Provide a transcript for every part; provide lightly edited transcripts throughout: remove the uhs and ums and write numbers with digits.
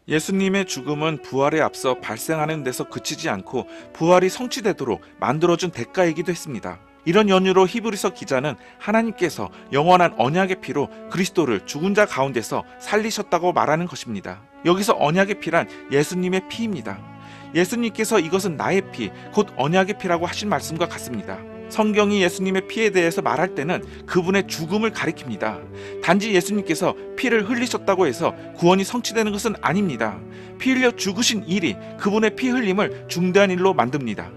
예수님의 죽음은 부활에 앞서 발생하는 데서 그치지 않고 부활이 성취되도록 만들어준 대가이기도 했습니다. 이런 연유로 히브리서 기자는 하나님께서 영원한 언약의 피로 그리스도를 죽은 자 가운데서 살리셨다고 말하는 것입니다. 여기서 언약의 피란 예수님의 피입니다. 예수님께서 이것은 나의 피, 곧 언약의 피라고 하신 말씀과 같습니다. 성경이 예수님의 피에 대해서 말할 때는 그분의 죽음을 가리킵니다. 단지 예수님께서 피를 흘리셨다고 해서 구원이 성취되는 것은 아닙니다. 피 흘려 죽으신 일이 그분의 피 흘림을 중대한 일로 만듭니다.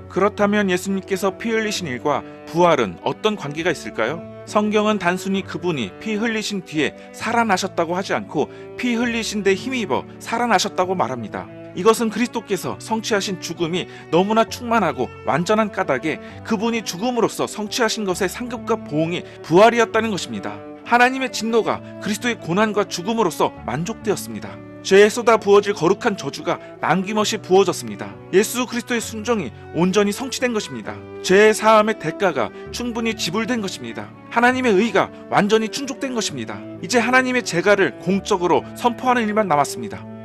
그렇다면 예수님께서 피 흘리신 일과 부활은 어떤 관계가 있을까요? 성경은 단순히 그분이 피 흘리신 뒤에 살아나셨다고 하지 않고 피 흘리신 데 힘입어 살아나셨다고 말합니다. 이것은 그리스도께서 성취하신 죽음이 너무나 충만하고 완전한 까닭에 그분이 죽음으로써 성취하신 것의 상급과 보응이 부활이었다는 것입니다. 하나님의 진노가 그리스도의 고난과 죽음으로써 만족되었습니다. 죄에 쏟아 부어질 거룩한 저주가 남김없이 부어졌습니다. 예수 그리스도의 순종이 온전히 성취된 것입니다. 죄의 사함의 대가가 충분히 지불된 것입니다. 하나님의 의가 완전히 충족된 것입니다. 이제 하나님의 제가를 공적으로 선포하는 일만 남았습니다.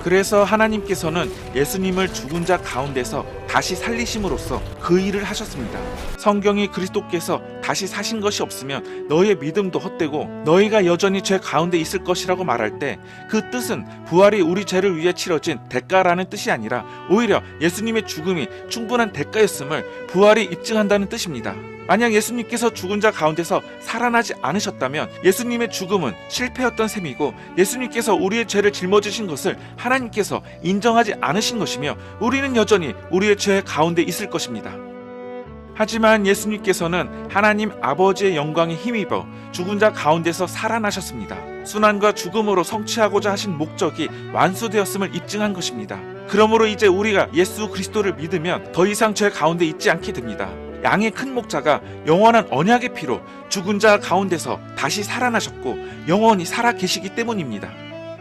그래서 하나님께서는 예수님을 죽은 자 가운데서 다시 살리심으로써 그 일을 하셨습니다. 성경이 그리스도께서 다시 사신 것이 없으면 너희의 믿음도 헛되고 너희가 여전히 죄 가운데 있을 것이라고 말할 때 그 뜻은 부활이 우리 죄를 위해 치러진 대가라는 뜻이 아니라 오히려 예수님의 죽음이 충분한 대가였음을 부활이 입증한다는 뜻입니다. 만약 예수님께서 죽은 자 가운데서 살아나지 않으셨다면 예수님의 죽음은 실패였던 셈이고 예수님께서 우리의 죄를 짊어지신 것을 하나님께서 인정하지 않으신 것이며 우리는 여전히 우리의 죄 가운데 있을 것입니다. 하지만 예수님께서는 하나님 아버지의 영광에 힘입어 죽은 자 가운데서 살아나셨습니다. 순환과 죽음으로 성취하고자 하신 목적이 완수되었음을 입증한 것입니다. 그러므로 이제 우리가 예수 그리스도를 믿으면 더 이상 죄 가운데 있지 않게 됩니다. 양의 큰 목자가 영원한 언약의 피로 죽은 자 가운데서 다시 살아나셨고 영원히 살아 계시기 때문입니다.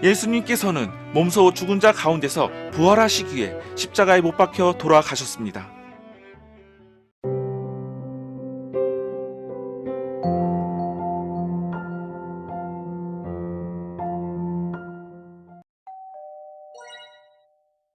예수님께서는 몸소 죽은 자 가운데서 부활하시기 위해 십자가에 못 박혀 돌아가셨습니다.